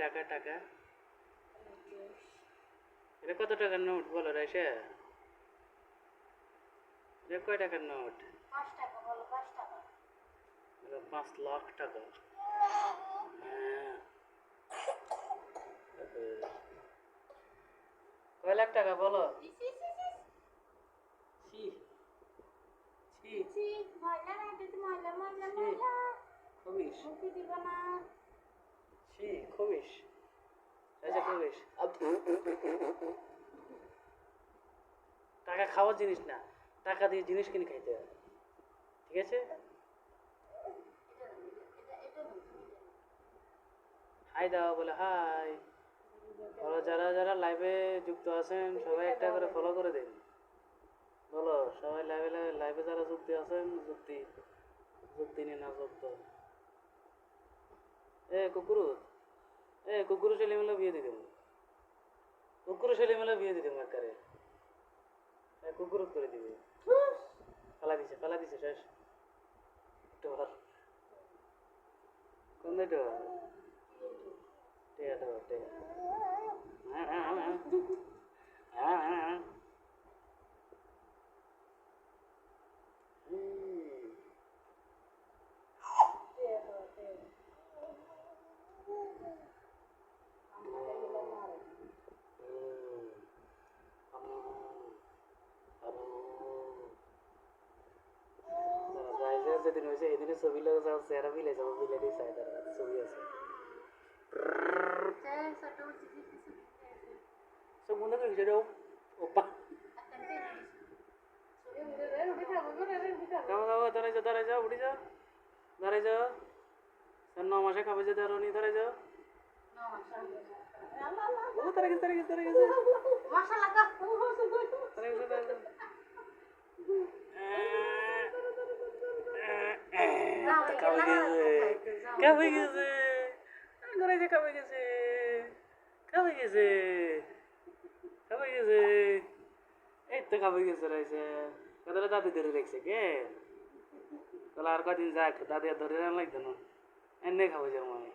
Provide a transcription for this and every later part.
টাকা টাকা এটা কত টাকার নোট বলো রাইসা? এটা কয় টাকার নোট? 5 টাকা বলো, 5 টাকা। 5 লাখ টাকা। হ্যাঁ। কয় লাখ টাকা বলো? ছি ছি ছি, ময়লা না, এটা তো ময়লা ময়লা ছি ময়লা। খবিস মুখে দিবা না। ছি খবিস রাইসা খবিস। টাকা খাওয়ার জিনিস না, টাকা দিয়ে জিনিস কিনে খাইতে হয়, ঠিক আছে? হাই দাও বলে হাই। বলো যারা যারা লাইভে যুক্ত আছেন সবাই একটা করে ফলো করে দিন। বলো সবাই লাইভে লাইভে যারা যুক্ত আছেন যুক্তি নিয়ে না যুক্ত। কুকুরু ছেলে মেলে বিয়ে দিতে, কুকুরু ছেলে মেলে বিয়ে দিতে একবারে কুকুর করে দিবে। ফালা দিছে শেষ। একটু ভালো কোন দিটো টেয়া দাও টেয়া। যেদিন হয়েছে এদিনে ছবি লোক যাও চেহারা মিলে যাবো, মিলে দিয়ে চাই তার ছবি আছে সব মনে করি সেটা ওপা খাবো খাবো দাঁড়াই যাও উঠে যাও দাঁড়াই যাও 9 মাসে খাবে যে দাঁড়ো নি দাঁড়াই যাও তারা গেছে কাবে গেছে ঘরে যে কাবে গেছে এই তো কাবে গেছে রাইছে কতটা দাদি ধরে রেখেছে কে তাহলে আর কদিন যাক দাদি আর ধরে রান লাগতো না এনে খাবো যে মই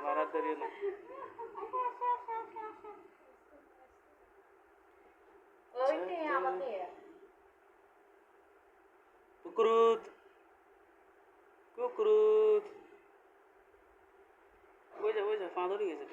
মারার ধরিও না কুকুরুত কুকুরুত বুঝা ফাঁদরি গেছে